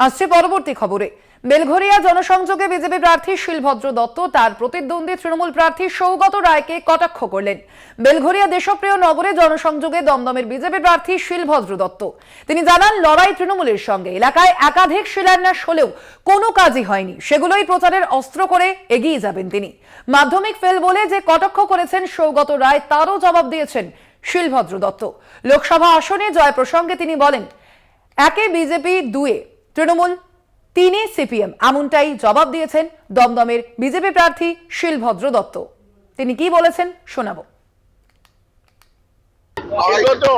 আসছে পরবর্তী খবরে। বেলঘরিয়া জনসংযোগে বিজেপি প্রার্থী শিলভদ্র দত্ত তার প্রতিদ্বন্দ্বী তৃণমূল প্রার্থী সৌগত রায়কে কটাক্ষ করলেন। বেলঘরিয়া দেশপ্রিয় নগরে জনসংযোগে দমদমের বিজেপি প্রার্থী শিলভদ্র দত্ত তিনি জানান, লড়াই তৃণমূলের সঙ্গে, এলাকায় একাধিক শিলান্যাস হলেও কোনো কাজই হয়নি, সেগুলোই প্রচারের অস্ত্র করে এগিয়ে যাবেন তিনি। মাধ্যমিক ফেল বলে যে কটাক্ষ করেছেন সৌগত রায়, তারও জবাব দিয়েছেন শিলভদ্র দত্ত। লোকসভা আসনে জয় প্রসঙ্গে তিনি বলেন, একে বিজেপি, দুয়ে তৃণমূল, তিনে সিপিএম, এমনটাই জবাব দিয়েছেন দমদমের বিজেপি প্রার্থী শিলভদ্র দত্ত। তিনি কি বলেছেন শোনাবো।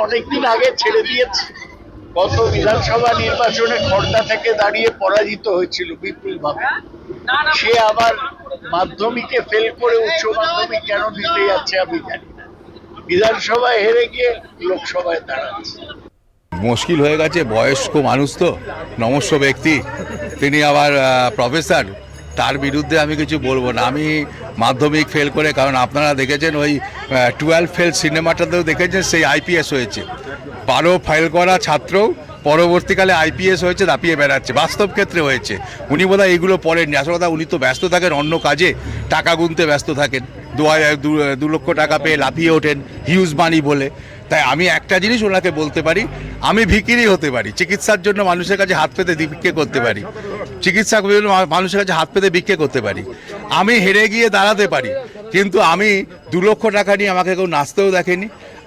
অনেকদিন আগে ছেড়ে দিয়েছে। গত বিধানসভা নির্বাচনে খড়দা থেকে দাঁড়িয়ে পরাজিত হয়েছিল বিপুল ভাবে। সে আবার মাধ্যমিকে ফেল করে উচ্চ মাধ্যমিক কেন দিতে যাচ্ছে আমি জানি না। বিধানসভায় হেরে গিয়ে লোকসভায় দাঁড়াচ্ছে। মুশকিল হয়ে গেছে, বয়স্ক মানুষ তো, নমস্য ব্যক্তি, তিনি আবার প্রফেসর, তার বিরুদ্ধে আমি কিছু বলবো না। আমি মাধ্যমিক ফেল করে, কারণ আপনারা দেখেছেন ওই 12 ফেল সিনেমাটাতেও দেখেছেন, সেই আইপিএস হয়েছে। 12 ফেল করা ছাত্র পরবর্তীকালে আইপিএস হয়েছে, দাপিয়ে বেড়াচ্ছে, বাস্তব ক্ষেত্রে হয়েছে। উনি বোধহয় এইগুলো পড়েননি। আসল কথা, উনি তো ব্যস্ত থাকেন অন্য কাজে, টাকা গুনতে ব্যস্ত থাকেন। 2 লক্ষ টাকা পেয়ে লাফিয়ে ওঠেন হিউজ মানি বলে। তাই আমি একটা জিনিস ওনাকে বলতে পারি, আমি ভিখিরি হতে পারি, চিকিৎসার জন্য মানুষের কাছে হাত পেতে ভিক্ষে করতে পারি, মানুষের কাছে হাত পেতে ভিক্ষে করতে পারি, আমি হেরে গিয়ে দাঁড়াতে পারি, কিন্তু আমি 2 লক্ষ টাকা নিয়ে আমাকে কেউ নাচতেও দেখেনি।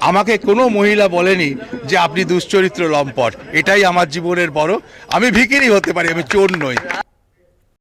আমাকে কোনো মহিলা বলেনি যে আপনি দুশ্চরিত্র লম্পট। এটাই আমার জীবনের বড়। আমি ভিখিরি হতে পারি, আমি চোর নই।